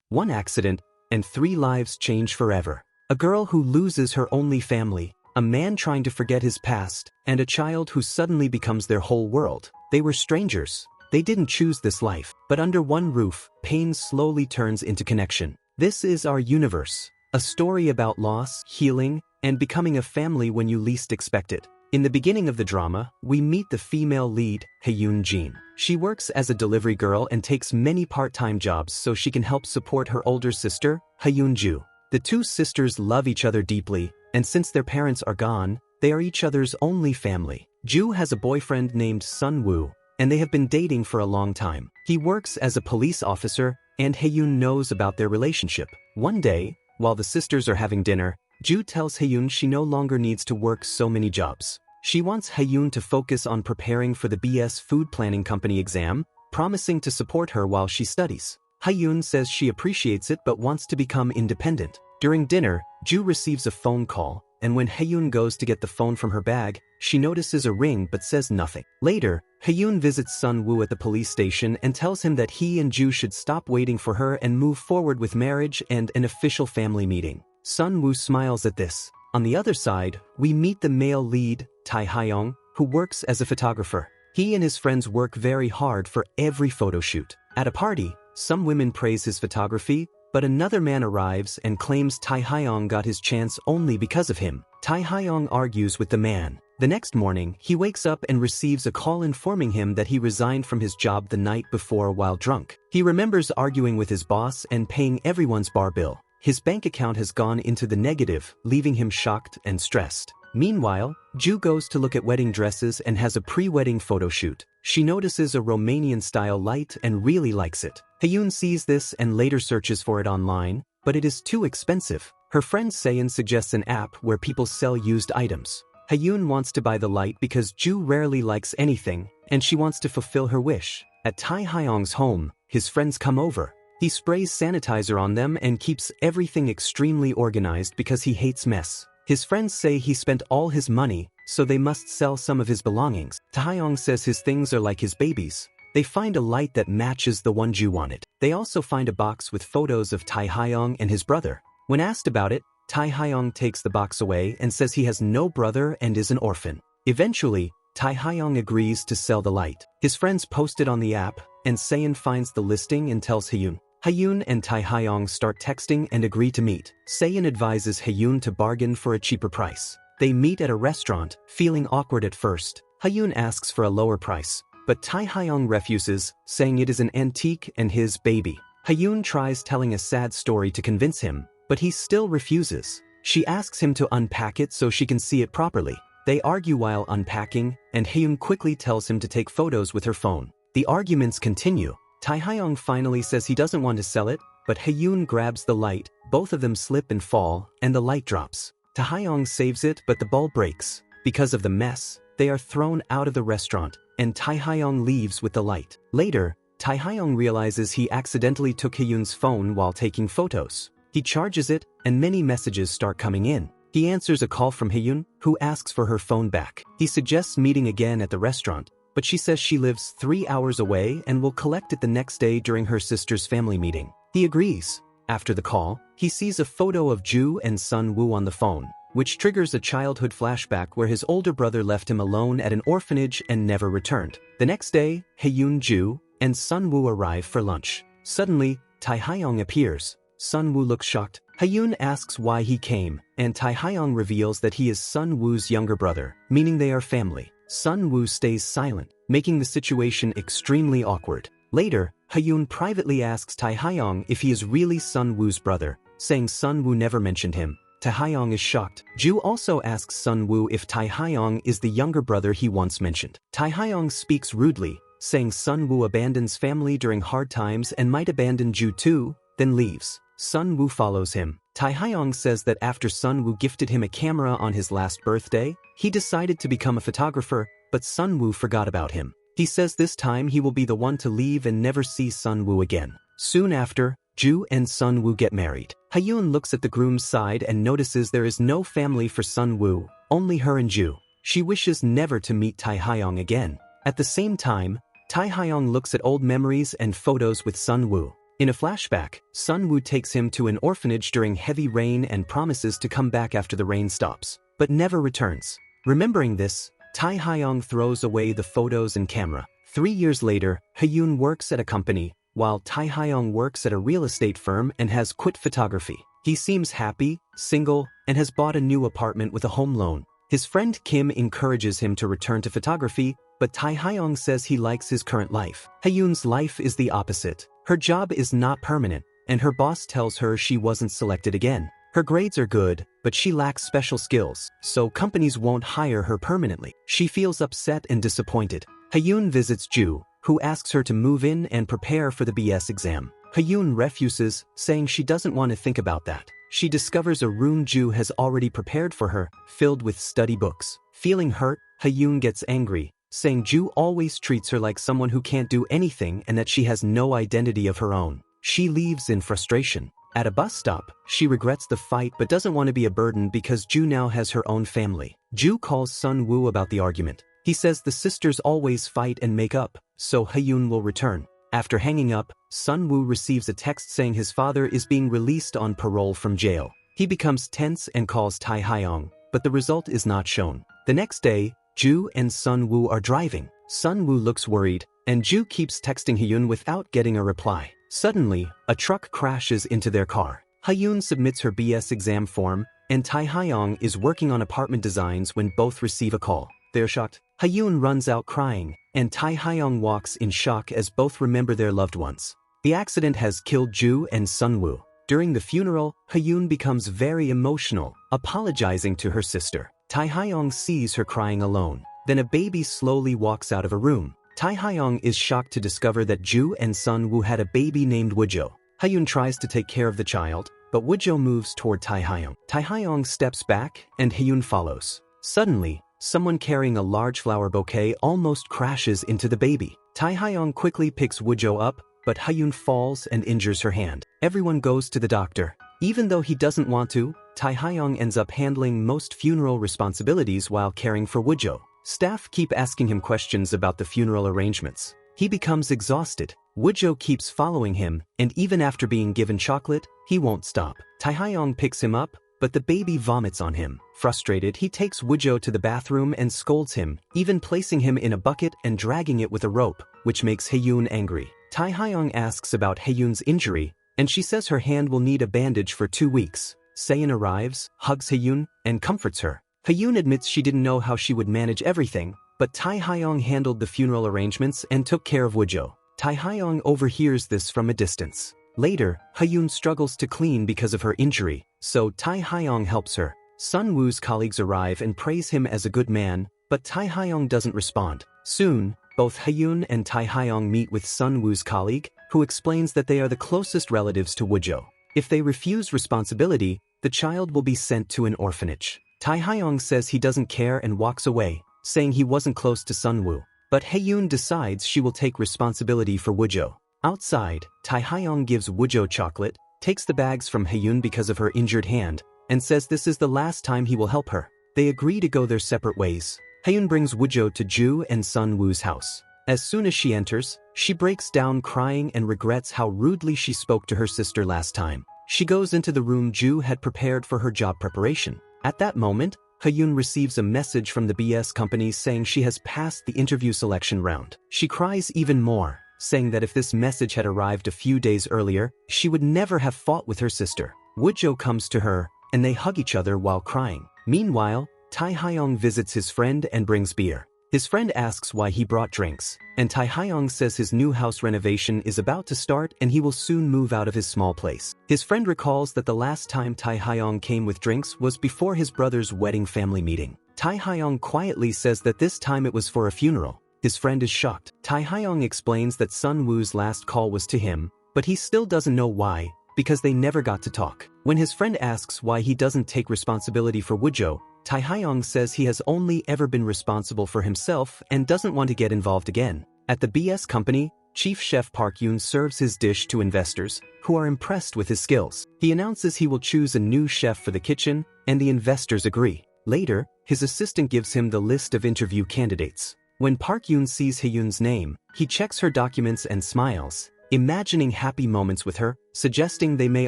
One accident, and 3 lives change forever. A girl who loses her only family, a man trying to forget his past, and a child who suddenly becomes their whole world. They were strangers. They didn't choose this life, but under one roof, pain slowly turns into connection. This is our universe, a story about loss, healing, and becoming a family when you least expect it. In the beginning of the drama, we meet the female lead, Haeyoon Jin. She works as a delivery girl and takes many part-time jobs so she can help support her older sister, Haeyoon Ju. The two sisters love each other deeply, and since their parents are gone, they are each other's only family. Ju has a boyfriend named Sun Woo, and they have been dating for a long time. He works as a police officer, and Haeyoon knows about their relationship. One day, while the sisters are having dinner, Ju tells Haeyoon she no longer needs to work so many jobs. She wants Haeyoon to focus on preparing for the BS Food Planning Company exam, promising to support her while she studies. Haeyoon says she appreciates it but wants to become independent. During dinner, Ju receives a phone call, and when Haeyoon goes to get the phone from her bag, she notices a ring but says nothing. Later, Haeyoon visits Sun Woo at the police station and tells him that he and Ju should stop waiting for her and move forward with marriage and an official family meeting. Sun Woo smiles at this. On the other side, we meet the male lead, Tae Hyung, who works as a photographer. He and his friends work very hard for every photo shoot. At a party, some women praise his photography, but another man arrives and claims Tae Hyung got his chance only because of him. Tae Hyung argues with the man. The next morning, he wakes up and receives a call informing him that he resigned from his job the night before while drunk. He remembers arguing with his boss and paying everyone's bar bill. His bank account has gone into the negative, leaving him shocked and stressed. Meanwhile, Ju goes to look at wedding dresses and has a pre-wedding photo shoot. She notices a Romanian-style light and really likes it. Haeyoon sees this and later searches for it online, but it is too expensive. Her friend Seon suggests an app where people sell used items. Haeyoon wants to buy the light because Ju rarely likes anything, and she wants to fulfill her wish. At Tae Hyung's home, his friends come over. He sprays sanitizer on them and keeps everything extremely organized because he hates mess. His friends say he spent all his money, so they must sell some of his belongings. Tae Hyung says his things are like his babies. They find a light that matches the one Ju wanted. They also find a box with photos of Tae Hyung and his brother. When asked about it, Tae Hyung takes the box away and says he has no brother and is an orphan. Eventually, Tae Hyung agrees to sell the light. His friends post it on the app, and Seon finds the listing and tells Haeyoon. Haeyoon and Tae Hyung start texting and agree to meet. Seon advises Haeyoon to bargain for a cheaper price. They meet at a restaurant, feeling awkward at first. Haeyoon asks for a lower price, but Tae Hyung refuses, saying it is an antique and his baby. Haeyoon tries telling a sad story to convince him, but he still refuses. She asks him to unpack it so she can see it properly. They argue while unpacking, and Haeyoon quickly tells him to take photos with her phone. The arguments continue. Tae Hyung finally says he doesn't want to sell it, but Haeyoon grabs the light, both of them slip and fall, and the light drops. Tae Hyung saves it but the bulb breaks. Because of the mess, they are thrown out of the restaurant, and Tae Hyung leaves with the light. Later, Tae Hyung realizes he accidentally took Haeyoon's phone while taking photos. He charges it, and many messages start coming in. He answers a call from Haeyoon, who asks for her phone back. He suggests meeting again at the restaurant, but she says she lives 3 hours away and will collect it the next day during her sister's family meeting. He agrees. After the call, he sees a photo of Ju and Sun Woo on the phone, which triggers a childhood flashback where his older brother left him alone at an orphanage and never returned. The next day, Haeyoon, Ju, and Sun Woo arrive for lunch. Suddenly, Tae Hyung appears. Sun Woo looks shocked. Haeyoon asks why he came, and Tae Hyung reveals that he is Sun Woo's younger brother, meaning they are family. Sun Woo stays silent, making the situation extremely awkward. Later, Haeyoon privately asks Tae Hyung if he is really Sun Woo's brother, saying Sun Woo never mentioned him. Tae Hyung is shocked. Ju also asks Sun Woo if Tae Hyung is the younger brother he once mentioned. Tae Hyung speaks rudely, saying Sun Woo abandons family during hard times and might abandon Ju too, then leaves. Sun Woo follows him. Tae Hyung says that after Sun Woo gifted him a camera on his last birthday, he decided to become a photographer, but Sun Woo forgot about him. He says this time he will be the one to leave and never see Sun Woo again. Soon after, Ju and Sun Woo get married. Haeyoon looks at the groom's side and notices there is no family for Sun Woo, only her and Ju. She wishes never to meet Tae Hyung again. At the same time, Tae Hyung looks at old memories and photos with Sun Woo. In a flashback, Sun-woo takes him to an orphanage during heavy rain and promises to come back after the rain stops, but never returns. Remembering this, Tae Hyung throws away the photos and camera. 3 years later, Hyun works at a company, while Tae Hyung works at a real estate firm and has quit photography. He seems happy, single, and has bought a new apartment with a home loan. His friend Kim encourages him to return to photography, but Tae Hyung says he likes his current life. Hyun's life is the opposite. Her job is not permanent, and her boss tells her she wasn't selected again. Her grades are good, but she lacks special skills, so companies won't hire her permanently. She feels upset and disappointed. Hyun visits Ju, who asks her to move in and prepare for the BS exam. Hyun refuses, saying she doesn't want to think about that. She discovers a room Ju has already prepared for her, filled with study books. Feeling hurt, Hyun gets angry, saying Ju always treats her like someone who can't do anything and that she has no identity of her own. She leaves in frustration. At a bus stop, she regrets the fight but doesn't want to be a burden because Ju now has her own family. Ju calls Sun-woo about the argument. He says the sisters always fight and make up, so Hyun will return. After hanging up, Sun-woo receives a text saying his father is being released on parole from jail. He becomes tense and calls Tae Hyung, but the result is not shown. The next day, Ju and Sun-woo are driving. Sun-woo looks worried, and Ju keeps texting Hyun without getting a reply. Suddenly, a truck crashes into their car. Hyun submits her BS exam form, and Tae Hyung is working on apartment designs when both receive a call. They're shocked. Hyun runs out crying, and Tae Hyung walks in shock as both remember their loved ones. The accident has killed Ju and Sun-woo. During the funeral, Hyun becomes very emotional, apologizing to her sister. Tae Hyung sees her crying alone. Then a baby slowly walks out of a room. Tae Hyung is shocked to discover that Ju and Sun-woo had a baby named Woojo. Hyun tries to take care of the child, but Woojo moves toward Tae Hyung. Tae Hyung steps back, and Hyun follows. Suddenly, someone carrying a large flower bouquet almost crashes into the baby. Tae Hyung quickly picks Woojo up, but Hyun falls and injures her hand. Everyone goes to the doctor. Even though he doesn't want to, Tae Hyung ends up handling most funeral responsibilities while caring for Woojo. Staff keep asking him questions about the funeral arrangements. He becomes exhausted. Woojo keeps following him, and even after being given chocolate, he won't stop. Tae Hyung picks him up, but the baby vomits on him. Frustrated, he takes Woojo to the bathroom and scolds him, even placing him in a bucket and dragging it with a rope, which makes Hyun angry. Tae Hyung asks about Hyun's injury, and she says her hand will need a bandage for 2 weeks. Seon arrives, hugs Hyun, and comforts her. Hyun admits she didn't know how she would manage everything, but Tae Hyung handled the funeral arrangements and took care of Woojo. Tae Hyung overhears this from a distance. Later, Hyun struggles to clean because of her injury, so Tae Hyung helps her. Sun-woo's colleagues arrive and praise him as a good man, but Tae Hyung doesn't respond. Soon, both Hyun and Tae Hyung meet with Sun-woo's colleague, who explains that they are the closest relatives to Woojo. If they refuse responsibility, the child will be sent to an orphanage. Tae Hyung says he doesn't care and walks away, saying he wasn't close to Sun-woo. But Hyun decides she will take responsibility for Woojo. Outside, Tae Hyung gives Woojo chocolate, takes the bags from Hyun because of her injured hand, and says this is the last time he will help her. They agree to go their separate ways. Hyun brings Woojo to Ju and Sun-woo's house. As soon as she enters, she breaks down crying and regrets how rudely she spoke to her sister last time. She goes into the room Ju had prepared for her job preparation. At that moment, Hyun receives a message from the BS company saying she has passed the interview selection round. She cries even more, saying that if this message had arrived a few days earlier, she would never have fought with her sister. Woojo comes to her, and they hug each other while crying. Meanwhile, Tae Hyung visits his friend and brings beer. His friend asks why he brought drinks, and Tae Hyung says his new house renovation is about to start and he will soon move out of his small place. His friend recalls that the last time Tae Hyung came with drinks was before his brother's wedding family meeting. Tae Hyung quietly says that this time it was for a funeral. His friend is shocked. Tae Hyung explains that Sun-woo's last call was to him, but he still doesn't know why, because they never got to talk. When his friend asks why he doesn't take responsibility for Woojo, Tae Hyung says he has only ever been responsible for himself and doesn't want to get involved again. At the BS company, Chief Chef Park Yoon serves his dish to investors, who are impressed with his skills. He announces he will choose a new chef for the kitchen, and the investors agree. Later, his assistant gives him the list of interview candidates. When Park Yoon sees Hyun's name, he checks her documents and smiles, imagining happy moments with her, suggesting they may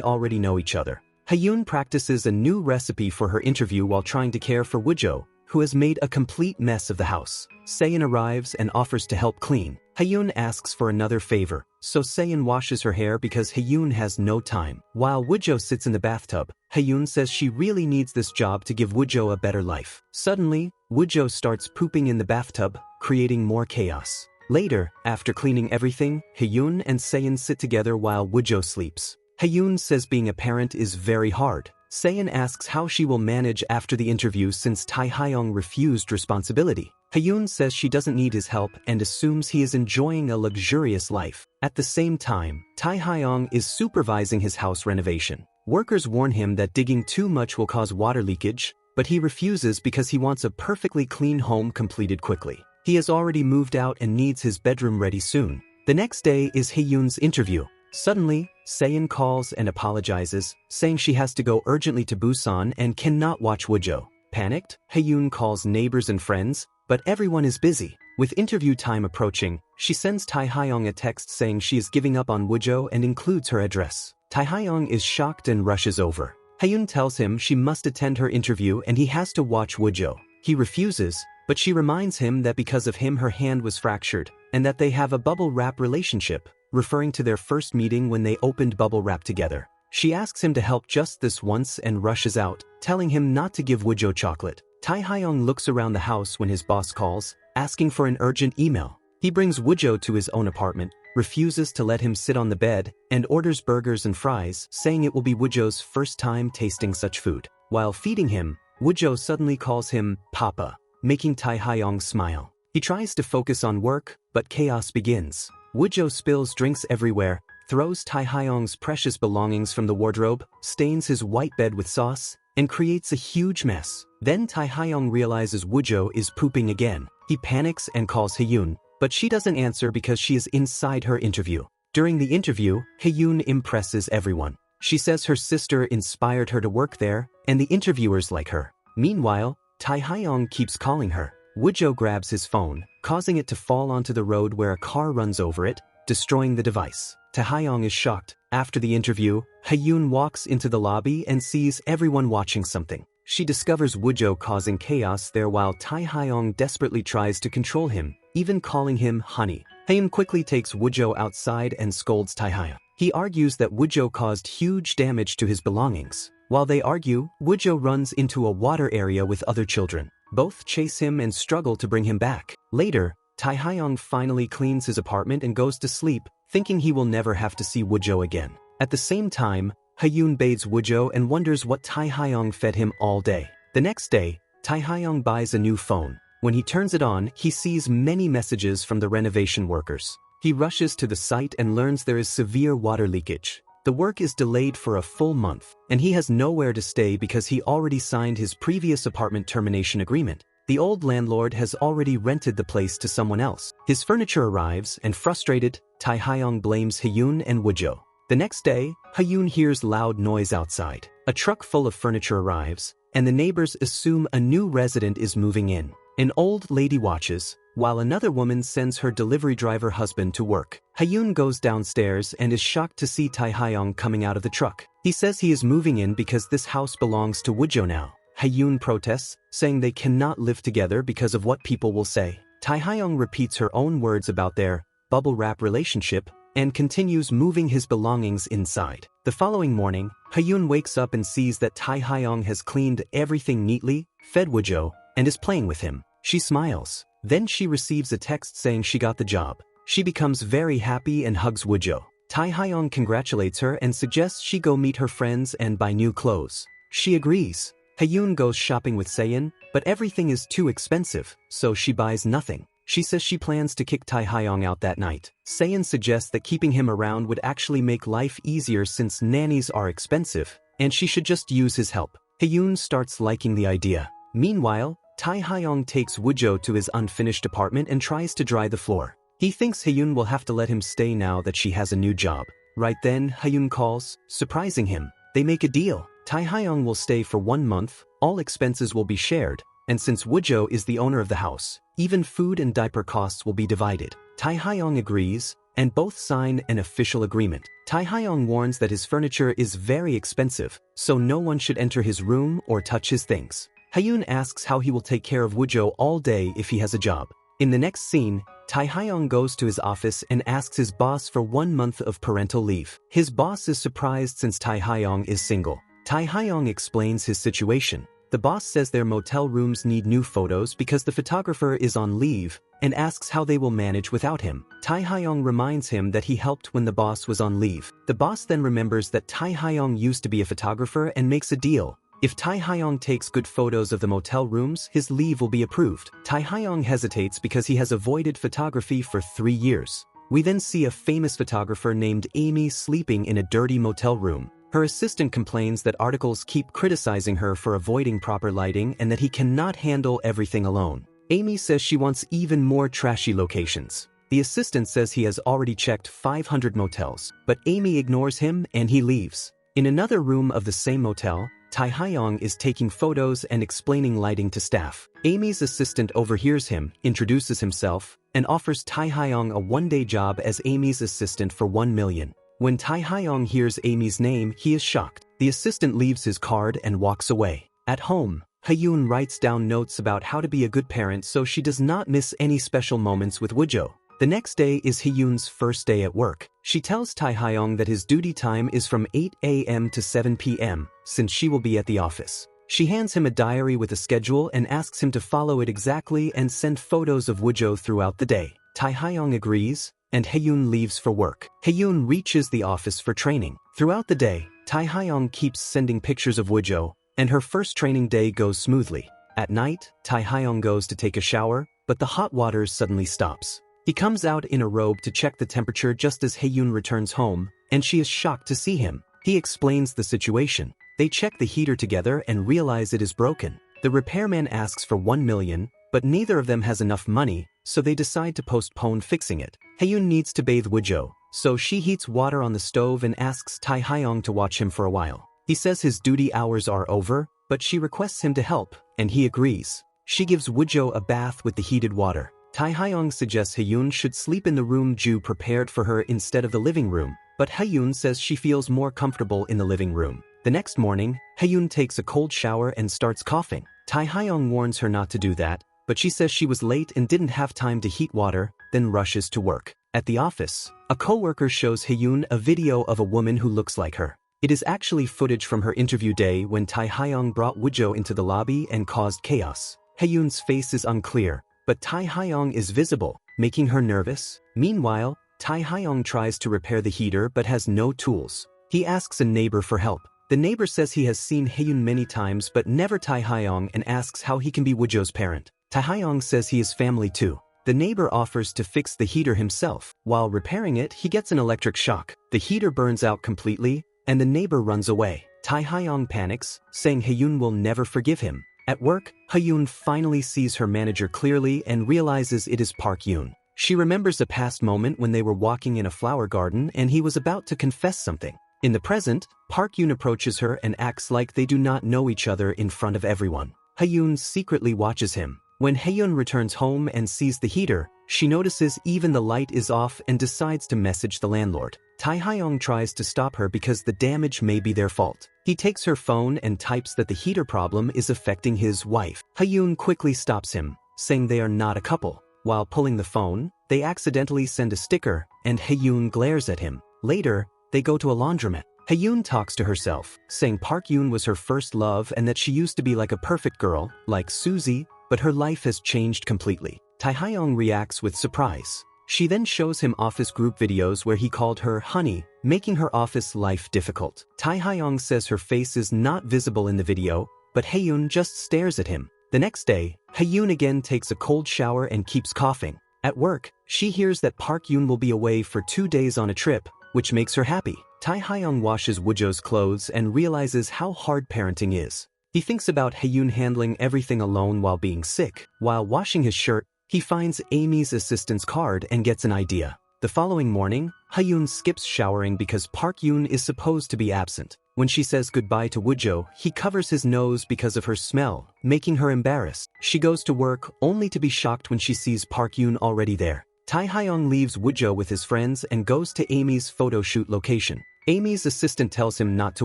already know each other. Hyun practices a new recipe for her interview while trying to care for Woojo, who has made a complete mess of the house. Seon arrives and offers to help clean. Hyun asks for another favor, so Seon washes her hair because Hyun has no time. While Woojo sits in the bathtub, Hyun says she really needs this job to give Woojo a better life. Suddenly, Woojo starts pooping in the bathtub, creating more chaos. Later, after cleaning everything, Hyun and Seon sit together while Woojo sleeps. Hyun says being a parent is very hard. Seon asks how she will manage after the interview since Tae Hyung refused responsibility. Hyun says she doesn't need his help and assumes he is enjoying a luxurious life. At the same time, Tae Hyung is supervising his house renovation. Workers warn him that digging too much will cause water leakage, but he refuses because he wants a perfectly clean home completed quickly. He has already moved out and needs his bedroom ready soon. The next day is Hyun's interview. Suddenly, Seon calls and apologizes, saying she has to go urgently to Busan and cannot watch Woojo. Panicked, Hyun calls neighbors and friends, but everyone is busy. With interview time approaching, she sends Tae Hyung a text saying she is giving up on Woojo and includes her address. Tae Hyung is shocked and rushes over. Hyun tells him she must attend her interview and he has to watch Woojo. He refuses, but she reminds him that because of him her hand was fractured, and that they have a bubble wrap relationship, referring to their first meeting when they opened bubble wrap together. She asks him to help just this once and rushes out, telling him not to give Woojo chocolate. Tae Hyung looks around the house when his boss calls, asking for an urgent email. He brings Woojo to his own apartment, refuses to let him sit on the bed, and orders burgers and fries, saying it will be Woojo's first time tasting such food. While feeding him, Woojo suddenly calls him Papa, making Tae Hyung smile. He tries to focus on work, but chaos begins. Woojo spills drinks everywhere, throws Tae Hyung's precious belongings from the wardrobe, stains his white bed with sauce, and creates a huge mess. Then Tae Hyung realizes Woojo is pooping again. He panics and calls Hyun, but she doesn't answer because she is inside her interview. During the interview, Hyun impresses everyone. She says her sister inspired her to work there, and the interviewers like her. Meanwhile, Tae Hyung keeps calling her. Woojo grabs his phone, causing it to fall onto the road where a car runs over it, destroying the device. Tae Hyung is shocked. After the interview, Hyun walks into the lobby and sees everyone watching something. She discovers Woojo causing chaos there while Tae Hyung desperately tries to control him, even calling him honey. Hyun quickly takes Woojo outside and scolds Tae Hyung. He argues that Woojo caused huge damage to his belongings. While they argue, Woojo runs into a water area with other children. Both chase him and struggle to bring him back. Later, Tae Hyung finally cleans his apartment and goes to sleep, thinking he will never have to see Woojo again. At the same time, Hyun bathes Woojo and wonders what Tae Hyung fed him all day. The next day, Tae Hyung buys a new phone. When he turns it on, he sees many messages from the renovation workers. He rushes to the site and learns there is severe water leakage. The work is delayed for a full month, and he has nowhere to stay because he already signed his previous apartment termination agreement. The old landlord has already rented the place to someone else. His furniture arrives, and frustrated, Tae Hyung blames Hyun and Woojo. The next day, Hyun hears loud noise outside. A truck full of furniture arrives, and the neighbors assume a new resident is moving in. An old lady watches, while another woman sends her delivery driver husband to work. Hyun goes downstairs and is shocked to see Tae Hyung coming out of the truck. He says he is moving in because this house belongs to Woojo now. Hyun protests, saying they cannot live together because of what people will say. Tae Hyung repeats her own words about their bubble wrap relationship and continues moving his belongings inside. The following morning, Hyun wakes up and sees that Tae Hyung has cleaned everything neatly, fed Woojo, and is playing with him. She smiles. Then she receives a text saying she got the job. She becomes very happy and hugs Woojo. Tae Hyung congratulates her and suggests she go meet her friends and buy new clothes. She agrees. Hyun goes shopping with Seon, but everything is too expensive, so she buys nothing. She says she plans to kick Tae Hyung out that night. Seon suggests that keeping him around would actually make life easier since nannies are expensive, and she should just use his help. Hyun starts liking the idea. Meanwhile, Tae Hyung takes Woojo to his unfinished apartment and tries to dry the floor. He thinks Hyun will have to let him stay now that she has a new job. Right then, Hyun calls, surprising him. They make a deal. Tae Hyung will stay for 1 month, all expenses will be shared, and since Woojo is the owner of the house, even food and diaper costs will be divided. Tae Hyung agrees, and both sign an official agreement. Tae Hyung warns that his furniture is very expensive, so no one should enter his room or touch his things. Hyun asks how he will take care of Woojo all day if he has a job. In the next scene, Tae Hyung goes to his office and asks his boss for 1 month of parental leave. His boss is surprised since Tae Hyung is single. Tae Hyung explains his situation. The boss says their motel rooms need new photos because the photographer is on leave, and asks how they will manage without him. Tae Hyung reminds him that he helped when the boss was on leave. The boss then remembers that Tae Hyung used to be a photographer and makes a deal. If Tae Hyung takes good photos of the motel rooms, his leave will be approved. Tae Hyung hesitates because he has avoided photography for 3 years. We then see a famous photographer named Amy sleeping in a dirty motel room. Her assistant complains that articles keep criticizing her for avoiding proper lighting and that he cannot handle everything alone. Amy says she wants even more trashy locations. The assistant says he has already checked 500 motels, but Amy ignores him and he leaves. In another room of the same motel, Tae Hyung is taking photos and explaining lighting to staff. Amy's assistant overhears him, introduces himself, and offers Tae Hyung a one-day job as Amy's assistant for 1 million. When Tae Hyung hears Amy's name, he is shocked. The assistant leaves his card and walks away. At home, Hyun writes down notes about how to be a good parent so she does not miss any special moments with Woojo. The next day is Hyun's first day at work. She tells Tae Hyung that his duty time is from 8 a.m. to 7 p.m., since she will be at the office. She hands him a diary with a schedule and asks him to follow it exactly and send photos of Woojo throughout the day. Tae Hyung agrees, and Hyun leaves for work. Hyun reaches the office for training. Throughout the day, Tae Hyung keeps sending pictures of Woojo, and her first training day goes smoothly. At night, Tae Hyung goes to take a shower, but the hot water suddenly stops. He comes out in a robe to check the temperature just as Hyun returns home, and she is shocked to see him. He explains the situation. They check the heater together and realize it is broken. The repairman asks for 1 million, but neither of them has enough money, so they decide to postpone fixing it. Hyun needs to bathe Woojo, so she heats water on the stove and asks Tae Hyung to watch him for a while. He says his duty hours are over, but she requests him to help, and he agrees. She gives Woojo a bath with the heated water. Tae Hyung suggests Hyun should sleep in the room Ju prepared for her instead of the living room, but Hyun says she feels more comfortable in the living room. The next morning, Hyun takes a cold shower and starts coughing. Tae Hyung warns her not to do that, but she says she was late and didn't have time to heat water, then rushes to work. At the office, a coworker shows Hyun a video of a woman who looks like her. It is actually footage from her interview day when Tae Hyung brought Woojo into the lobby and caused chaos. Hyun's face is unclear, but Tae Hyung is visible, making her nervous. Meanwhile, Tae Hyung tries to repair the heater but has no tools. He asks a neighbor for help. The neighbor says he has seen Hyun many times but never Tae Hyung and asks how he can be Woojo's parent. Tae Hyung says he is family too. The neighbor offers to fix the heater himself. While repairing it, he gets an electric shock. The heater burns out completely, and the neighbor runs away. Tae Hyung panics, saying Hyun will never forgive him. At work, Hyun finally sees her manager clearly and realizes it is Park Yoon. She remembers a past moment when they were walking in a flower garden and he was about to confess something. In the present, Park Yoon approaches her and acts like they do not know each other in front of everyone. Hyun secretly watches him. When Hyun returns home and sees the heater, she notices even the light is off and decides to message the landlord. Tae Hyung tries to stop her because the damage may be their fault. He takes her phone and types that the heater problem is affecting his wife. Hyun quickly stops him, saying they are not a couple. While pulling the phone, they accidentally send a sticker, and Hyun glares at him. Later, they go to a laundromat. Hyun talks to herself, saying Park Yoon was her first love and that she used to be like a perfect girl, like Suzy, but her life has changed completely. Tae Hyung reacts with surprise. She then shows him office group videos where he called her honey, making her office life difficult. Tae Hyung says her face is not visible in the video, but Hyun just stares at him. The next day, Hyun again takes a cold shower and keeps coughing. At work, she hears that Park Yoon will be away for 2 days on a trip, which makes her happy. Tae Hyung washes Woojo's clothes and realizes how hard parenting is. He thinks about Hyun handling everything alone while being sick. While washing his shirt, he finds Amy's assistant's card and gets an idea. The following morning, Hyun skips showering because Park Yoon is supposed to be absent. When she says goodbye to Woojo, he covers his nose because of her smell, making her embarrassed. She goes to work only to be shocked when she sees Park Yoon already there. Tae Hyung leaves Woojo with his friends and goes to Amy's photo shoot location. Amy's assistant tells him not to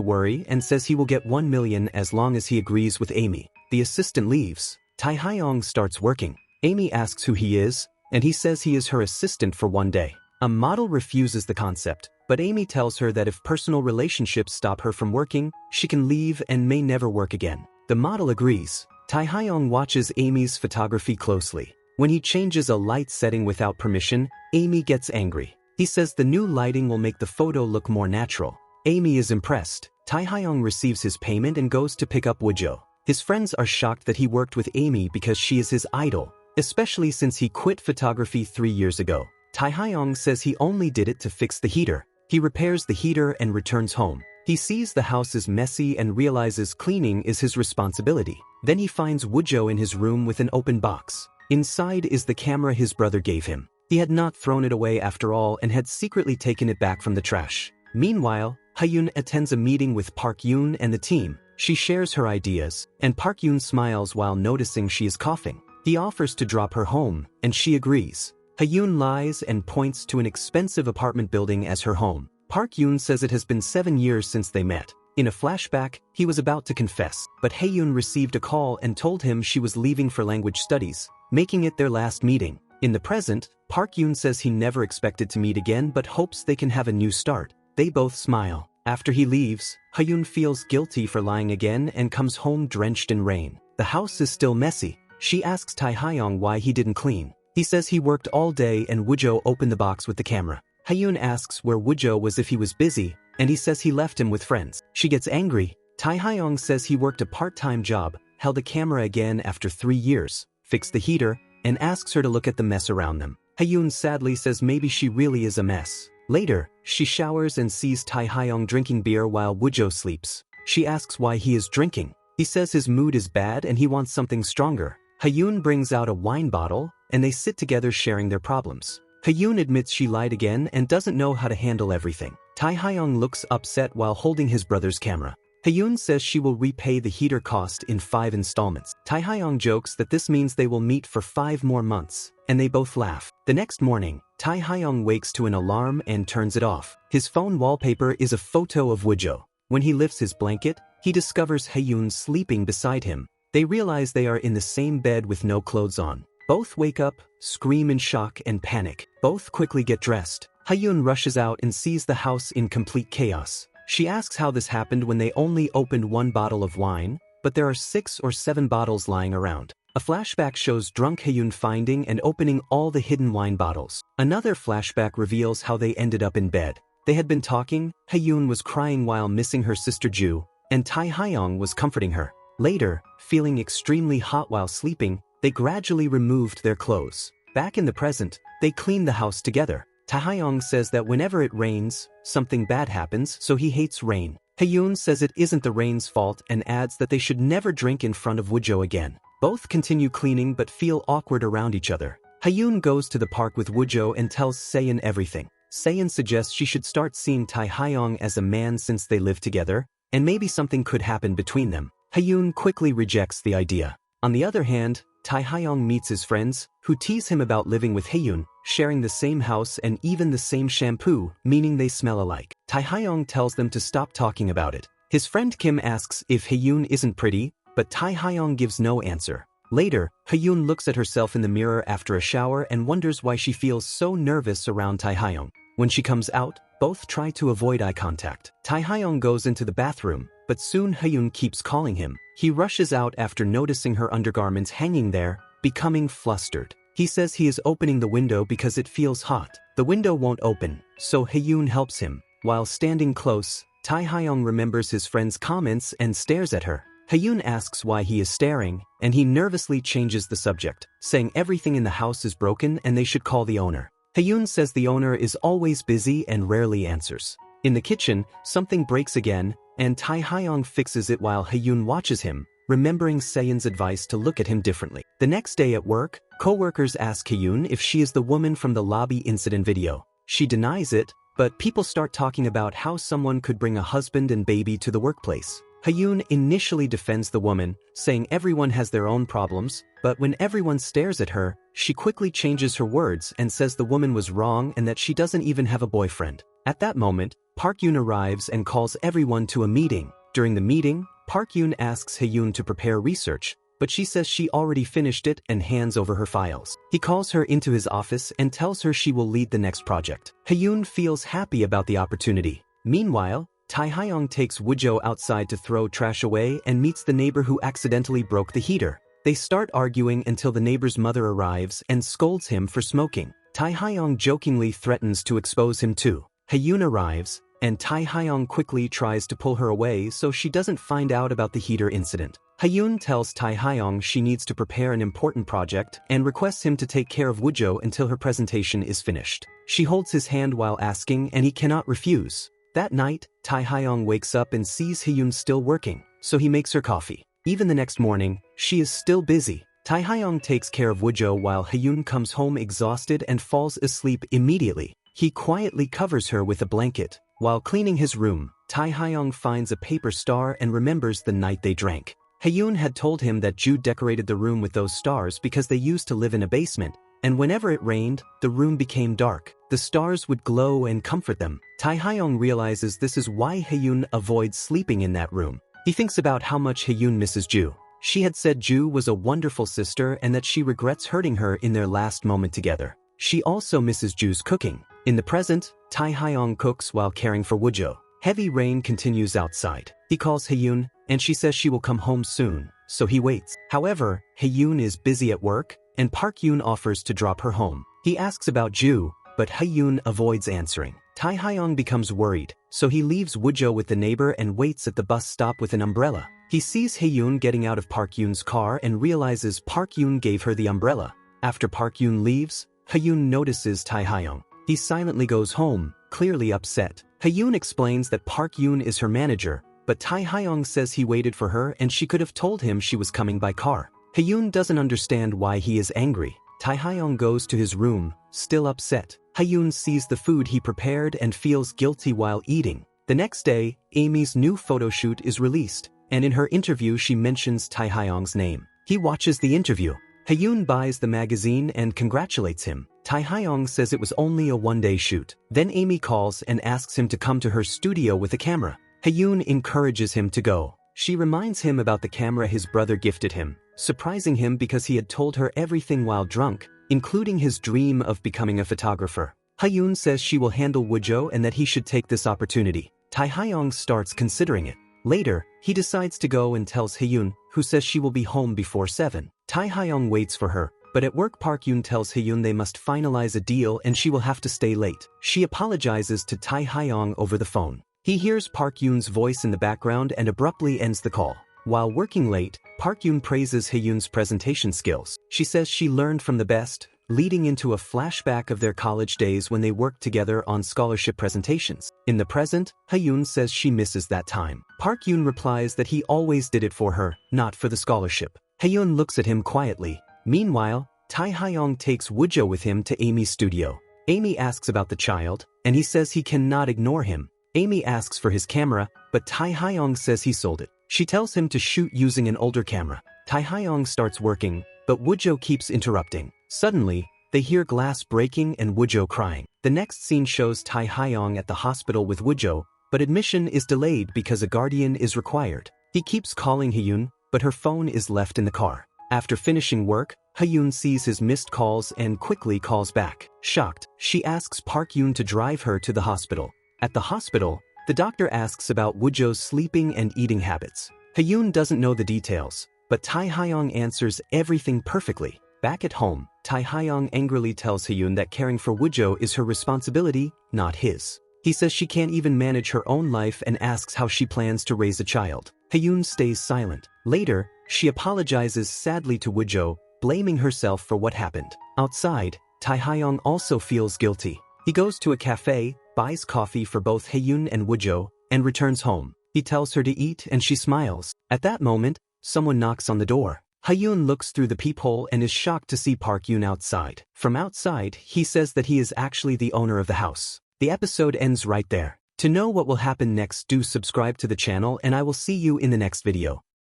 worry and says he will get 1 million as long as he agrees with Amy. The assistant leaves. Tae Hyung starts working. Amy asks who he is, and he says he is her assistant for one day. A model refuses the concept, but Amy tells her that if personal relationships stop her from working, she can leave and may never work again. The model agrees. Tae Hyung watches Amy's photography closely. When he changes a light setting without permission, Amy gets angry. He says the new lighting will make the photo look more natural. Amy is impressed. Tae Hyung receives his payment and goes to pick up Woojo. His friends are shocked that he worked with Amy because she is his idol, especially since he quit photography 3 years ago. Tae Hyung says he only did it to fix the heater. He repairs the heater and returns home. He sees the house is messy and realizes cleaning is his responsibility. Then he finds Woojo in his room with an open box. Inside is the camera his brother gave him. He had not thrown it away after all and had secretly taken it back from the trash. Meanwhile, Hyun attends a meeting with Park Yoon and the team. She shares her ideas, and Park Yoon smiles while noticing she is coughing. He offers to drop her home, and she agrees. Hyun lies and points to an expensive apartment building as her home. Park Yoon says it has been 7 years since they met. In a flashback, he was about to confess, but Hyun received a call and told him she was leaving for language studies, making it their last meeting. In the present, Park Yoon says he never expected to meet again but hopes they can have a new start. They both smile. After he leaves, Hyun feels guilty for lying again and comes home drenched in rain. The house is still messy. She asks Tae Hyung why he didn't clean. He says he worked all day and Woojo opened the box with the camera. Hyun asks where Woojo was if he was busy, and he says he left him with friends. She gets angry. Tae Hyung says he worked a part-time job, held a camera again after 3 years, fixed the heater, and asks her to look at the mess around them. Hyun sadly says maybe she really is a mess. Later, she showers and sees Tae Hyung drinking beer while Woojo sleeps. She asks why he is drinking. He says his mood is bad and he wants something stronger. Hyun brings out a wine bottle, and they sit together sharing their problems. Hyun admits she lied again and doesn't know how to handle everything. Tae Hyung looks upset while holding his brother's camera. Hyun says she will repay the heater cost in 5 installments. Tae Hyung jokes that this means they will meet for 5 more months, and they both laugh. The next morning, Tae Hyung wakes to an alarm and turns it off. His phone wallpaper is a photo of Woojo. When he lifts his blanket, he discovers Hyun sleeping beside him. They realize they are in the same bed with no clothes on. Both wake up, scream in shock and panic. Both quickly get dressed. Hyun rushes out and sees the house in complete chaos. She asks how this happened when they only opened 1 bottle of wine, but there are 6 or 7 bottles lying around. A flashback shows drunk Hyun finding and opening all the hidden wine bottles. Another flashback reveals how they ended up in bed. They had been talking, Hyun was crying while missing her sister Ju, and Tae Hyung was comforting her. Later, feeling extremely hot while sleeping, they gradually removed their clothes. Back in the present, they cleaned the house together. Tae Hyung says that whenever it rains, something bad happens, so he hates rain. Hyun says it isn't the rain's fault and adds that they should never drink in front of Woojo again. Both continue cleaning but feel awkward around each other. Hyun goes to the park with Woojo and tells Seon everything. Seon suggests she should start seeing Tae Hyung as a man since they live together, and maybe something could happen between them. Hyun quickly rejects the idea. On the other hand, Tae Hyung meets his friends, who tease him about living with Hyun, sharing the same house and even the same shampoo, meaning they smell alike. Tae Hyung tells them to stop talking about it. His friend Kim asks if Hyun isn't pretty, but Tae Hyung gives no answer. Later, Hyun looks at herself in the mirror after a shower and wonders why she feels so nervous around Tae Hyung. When she comes out, both try to avoid eye contact. Tae Hyung goes into the bathroom, but soon Hyun keeps calling him. He rushes out after noticing her undergarments hanging there, becoming flustered. He says he is opening the window because it feels hot. The window won't open, so Hyun helps him. While standing close, Tae Hyung remembers his friend's comments and stares at her. Hyun asks why he is staring, and he nervously changes the subject, saying everything in the house is broken and they should call the owner. Hyun says the owner is always busy and rarely answers. In the kitchen, something breaks again, and Tae Hyung fixes it while Hyun watches him, remembering Seon's advice to look at him differently. The next day at work, co-workers ask Hyun if she is the woman from the lobby incident video. She denies it, but people start talking about how someone could bring a husband and baby to the workplace. Hyun initially defends the woman, saying everyone has their own problems, but when everyone stares at her, she quickly changes her words and says the woman was wrong and that she doesn't even have a boyfriend. At that moment, Park Yoon arrives and calls everyone to a meeting. During the meeting, Park Yoon asks Hyun to prepare research, but she says she already finished it and hands over her files. He calls her into his office and tells her she will lead the next project. Hyun feels happy about the opportunity. Meanwhile, Tae Hyung takes Woojo outside to throw trash away and meets the neighbor who accidentally broke the heater. They start arguing until the neighbor's mother arrives and scolds him for smoking. Tae Hyung jokingly threatens to expose him too. Hyun arrives, and Tae Hyung quickly tries to pull her away so she doesn't find out about the heater incident. Hyun tells Tae Hyung she needs to prepare an important project and requests him to take care of Woojo until her presentation is finished. She holds his hand while asking and he cannot refuse. That night, Tae Hyung wakes up and sees Hyun still working, so he makes her coffee. Even the next morning, she is still busy. Tae Hyung takes care of Woojo while Hyun comes home exhausted and falls asleep immediately. He quietly covers her with a blanket. While cleaning his room, Tae Hyung finds a paper star and remembers the night they drank. Hyun had told him that Jude decorated the room with those stars because they used to live in a basement, and whenever it rained, the room became dark. The stars would glow and comfort them. Tae Hyung realizes this is why Hyun avoids sleeping in that room. He thinks about how much Hyun misses Ju. She had said Ju was a wonderful sister and that she regrets hurting her in their last moment together. She also misses Ju's cooking. In the present, Tae Hyung cooks while caring for Woojo. Heavy rain continues outside. He calls Hyun, and she says she will come home soon, so he waits. However, Hyun is busy at work, and Park Yoon offers to drop her home. He asks about Ju, but Hyun avoids answering. Tae Hyung becomes worried, so he leaves Woojo with the neighbor and waits at the bus stop with an umbrella. He sees Hyun getting out of Park Yoon's car and realizes Park Yoon gave her the umbrella. After Park Yoon leaves, Hyun notices Tae Hyung. He silently goes home, clearly upset. Hyun explains that Park Yoon is her manager, but Tae Hyung says he waited for her and she could have told him she was coming by car. Hyun doesn't understand why he is angry. Tae Hyung goes to his room, still upset. Hyun sees the food he prepared and feels guilty while eating. The next day, Amy's new photo shoot is released, and in her interview she mentions Tae Hyung's name. He watches the interview. Hyun buys the magazine and congratulates him. Tae Hyung says it was only a one-day shoot. Then Amy calls and asks him to come to her studio with a camera. Hyun encourages him to go. She reminds him about the camera his brother gifted him, surprising him because he had told her everything while drunk, including his dream of becoming a photographer. Hyun says she will handle Woojo and that he should take this opportunity. Tae Hyung starts considering it. Later, he decides to go and tells Hyun, who says she will be home before 7. Tae Hyung waits for her, but at work Park Yoon tells Hyun they must finalize a deal and she will have to stay late. She apologizes to Tae Hyung over the phone. He hears Park Yoon's voice in the background and abruptly ends the call. While working late, Park Yoon praises Hyun's presentation skills. She says she learned from the best, leading into a flashback of their college days when they worked together on scholarship presentations. In the present, Hyun says she misses that time. Park Yoon replies that he always did it for her, not for the scholarship. Hyun looks at him quietly. Meanwhile, Tae Hyung takes Woojo with him to Amy's studio. Amy asks about the child, and he says he cannot ignore him. Amy asks for his camera, but Tae Hyung says he sold it. She tells him to shoot using an older camera. Tae Hyung starts working, but Woojo keeps interrupting. Suddenly, they hear glass breaking and Woojo crying. The next scene shows Tae Hyung at the hospital with Woojo, but admission is delayed because a guardian is required. He keeps calling Hyun, but her phone is left in the car. After finishing work, Hyun sees his missed calls and quickly calls back. Shocked, she asks Park Yoon to drive her to the hospital. At the hospital, the doctor asks about Woojo's sleeping and eating habits. Hyun doesn't know the details, but Tae Hyung answers everything perfectly. Back at home, Tae Hyung angrily tells Hyun that caring for Woojo is her responsibility, not his. He says she can't even manage her own life and asks how she plans to raise a child. Hyun stays silent. Later, she apologizes sadly to Woojo, blaming herself for what happened. Outside, Tae Hyung also feels guilty. He goes to a cafe, buys coffee for both Hyun and Woojo, and returns home. He tells her to eat and she smiles. At that moment, someone knocks on the door. Hyun looks through the peephole and is shocked to see Park Yoon outside. From outside, he says that he is actually the owner of the house. The episode ends right there. To know what will happen next, do subscribe to the channel and I will see you in the next video.